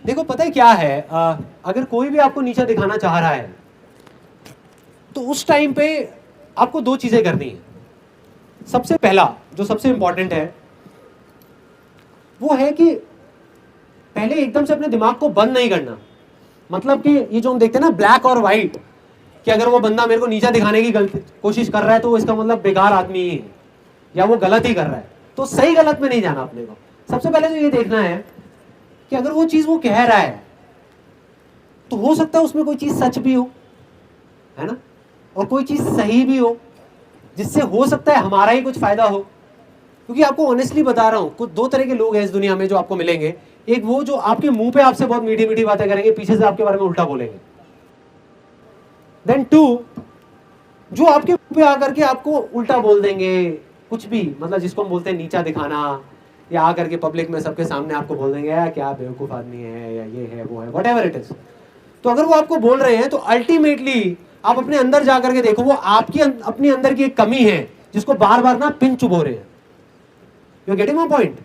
देखो पता है क्या है, अगर कोई भी आपको नीचा दिखाना चाह रहा है तो उस टाइम पे आपको दो चीजें करनी है। सबसे पहला जो सबसे इंपॉर्टेंट है वो है कि पहले एकदम से अपने दिमाग को बंद नहीं करना। मतलब कि ये जो हम देखते हैं ना ब्लैक और व्हाइट, कि अगर वो बंदा मेरे को नीचा दिखाने की कोशिश कर रहा है तो वो इसका मतलब बेकार आदमी ही है या वो गलत ही कर रहा है। तो सही गलत में नहीं जाना अपने को। सबसे पहले तो ये देखना है कि अगर वो चीज वो कह रहा है तो हो सकता है उसमें कोई चीज सच भी हो, है ना, और कोई चीज सही भी हो जिससे हो सकता है हमारा ही कुछ फायदा हो। क्योंकि आपको ऑनेस्टली बता रहा हूं, कुछ दो तरह के लोग हैं इस दुनिया में जो आपको मिलेंगे। एक वो जो आपके मुंह पे आपसे बहुत मीठी मीठी बातें करेंगे, पीछे से आपके बारे में उल्टा बोलेंगे। देन टू, जो आपके मुंह पे आकर के आपको उल्टा बोल देंगे कुछ भी, मतलब जिसको हम बोलते हैं नीचा दिखाना, या आकर के पब्लिक में सबके सामने आपको बोल देंगे यार क्या बेवकूफ आदमी है, या ये है वो है, व्हाटएवर इट इज। तो अगर वो आपको बोल रहे हैं तो अल्टीमेटली आप अपने अंदर जाकर के देखो, वो आपकी अपनी अंदर की एक कमी है जिसको बार बार ना पिन चुभो रहे हैं। You getting my point?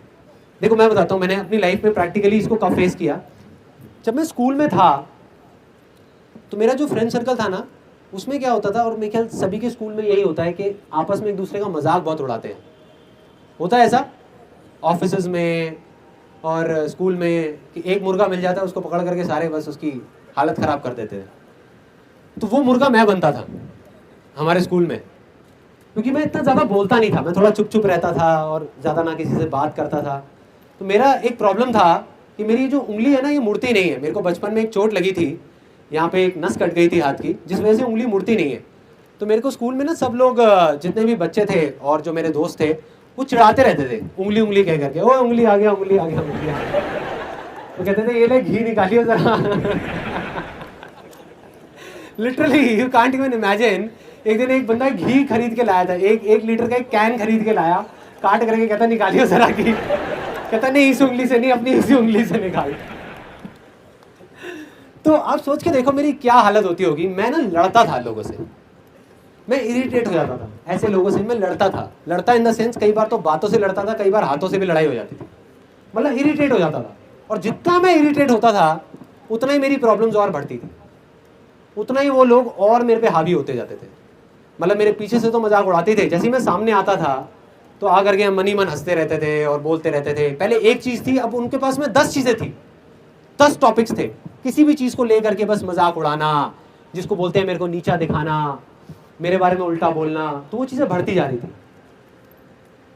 देखो मैं बताता हूं, मैंने अपनी लाइफ में प्रैक्टिकली इसको कब फेस किया। जब मैं स्कूल में था तो मेरा जो फ्रेंड सर्कल था ना, उसमें क्या होता था, और मेरे ख्याल सभी के स्कूल में यही होता है कि आपस में एक दूसरे का मजाक बहुत उड़ाते हैं। होता है ऐसा ऑफिस में और स्कूल में कि एक मुर्गा मिल जाता है, उसको पकड़ करके सारे बस उसकी हालत खराब कर देते हैं। तो वो मुर्गा मैं बनता था हमारे स्कूल में, क्योंकि मैं इतना ज़्यादा बोलता नहीं था, मैं थोड़ा चुप चुप रहता था और ज़्यादा ना किसी से बात करता था। तो मेरा एक प्रॉब्लम था कि मेरी जो उंगली है ना ये मुड़ती नहीं है। मेरे को बचपन में एक चोट लगी थी, यहाँ पे एक नस कट गई थी हाथ की, जिस वजह से उंगली मुड़ती नहीं है। तो मेरे को स्कूल में ना सब लोग, जितने भी बच्चे थे और जो मेरे दोस्त थे, वो चिढ़ाते रहते थे उंगली उंगली कह करके, ओ उंगली आ गया, उंगली आ गया, उंगली आ गया। वो कहते थे ये ले घी निकालियो जरा। Literally you can't even imagine. एक दिन एक बंदा घी खरीद के लाया था, एक लीटर का एक कैन खरीद के लाया, काट करके कहता निकालियो जरा घी। कहता नहीं इस उंगली से नहीं, अपनी इसी उंगली से निकाल। तो आप सोच के देखो मेरी क्या हालत होती होगी। मैं ना लड़ता था लोगों से, मैं इरिटेट हो जाता था ऐसे लोगों से। मैं लड़ता था, लड़ता इन द सेंस कई बार तो बातों से लड़ता था, कई बार हाथों से भी लड़ाई हो जाती थी। मतलब इरिटेट हो जाता था, और जितना मैं इरिटेट होता था उतना ही मेरी प्रॉब्लम्स और बढ़ती थी, उतना ही वो लोग और मेरे पे हावी होते जाते थे। मतलब मेरे पीछे से तो मजाक उड़ाते थे, जैसे ही मैं सामने आता था तो आकर के मन ही मन हंसते रहते थे और बोलते रहते थे। पहले एक चीज़ थी, अब उनके पास में 10 चीज़ें थी, 10 टॉपिक्स थे, किसी भी चीज़ को लेकर के बस मजाक उड़ाना, जिसको बोलते हैं मेरे को नीचा दिखाना, मेरे बारे में उल्टा बोलना। तो वो चीज़ें बढ़ती जा रही थी।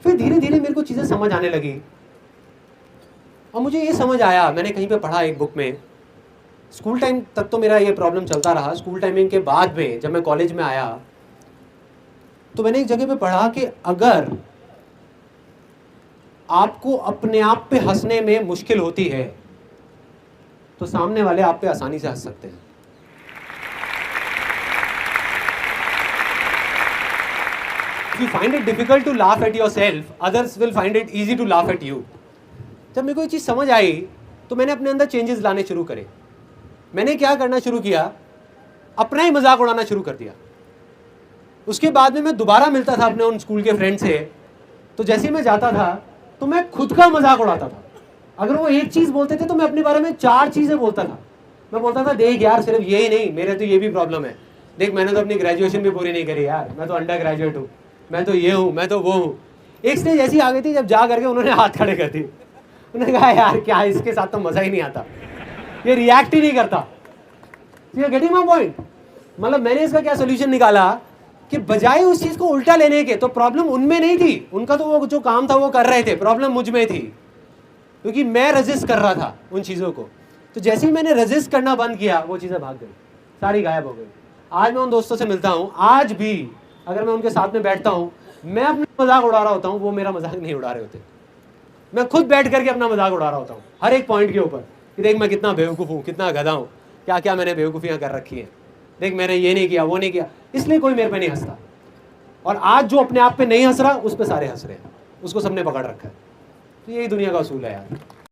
फिर धीरे धीरे मेरे को चीज़ें समझ आने लगी, और मुझे ये समझ आया, मैंने कहीं पे पढ़ा एक बुक में। स्कूल टाइम तक तो मेरा ये प्रॉब्लम चलता रहा। स्कूल टाइमिंग के बाद में जब मैं कॉलेज में आया तो मैंने एक जगह पे पढ़ा कि अगर आपको अपने आप पे हंसने में मुश्किल होती है तो सामने वाले आप पे आसानी से हंस सकते हैं। If you find it difficult to laugh at yourself, others will find it easy to laugh at you. जब मेरे को ये चीज़ समझ आई तो मैंने अपने अंदर चेंजेस लाने शुरू करे। मैंने क्या करना शुरू किया, अपना ही मजाक उड़ाना शुरू कर दिया। उसके बाद में मैं दोबारा मिलता था अपने उन स्कूल के फ्रेंड से, तो जैसे ही मैं जाता था तो मैं खुद का मजाक उड़ाता था। अगर वो एक चीज़ बोलते थे तो मैं अपने बारे में 4 चीज़ें बोलता था। मैं बोलता था देख यार सिर्फ यही नहीं, मेरे तो ये भी प्रॉब्लम है, देख मैंने तो अपनी ग्रेजुएशन भी पूरी नहीं करी यार, मैं तो अंडर ग्रेजुएट हूँ, मैं तो ये हूँ, मैं तो वो हूँ। एक स्टेज ऐसी आ गई थी जब जा करके उन्होंने हाथ खड़े कर दिए। उन्होंने कहा यार क्या इसके साथ तो मज़ा ही नहीं आता, ये रिएक्ट ही नहीं करता। You are getting my point? मतलब मैंने इसका क्या सोल्यूशन निकाला कि बजाय उस चीज़ को उल्टा लेने के, तो प्रॉब्लम उनमें नहीं थी, उनका तो वो जो काम था वो कर रहे थे, प्रॉब्लम मुझ में थी, क्योंकि मैं रेजिस्ट कर रहा था उन चीज़ों को। तो जैसे ही मैंने रेजिस्ट करना बंद किया वो चीज़ें भाग गई, सारी गायब हो गई। आज मैं उन दोस्तों से मिलता हूँ, आज भी अगर मैं उनके साथ में बैठता हूँ, मैं अपना मजाक उड़ा रहा होता हूँ, वो मेरा मजाक नहीं उड़ा रहे होते। मैं खुद बैठ करके अपना मजाक उड़ा रहा होता हूँ हर एक पॉइंट के ऊपर कि देख मैं कितना बेवकूफ़ हूँ, कितना गधा हूँ, क्या क्या मैंने बेवकूफ़ियाँ कर रखी हैं, देख मैंने ये नहीं किया, वो नहीं किया, इसलिए कोई मेरे पे नहीं हंसता। और आज जो अपने आप पे नहीं हंस रहा, उस पे सारे हंस रहे हैं, उसको सबने पकड़ रखा है। तो यही दुनिया का असूल है यार।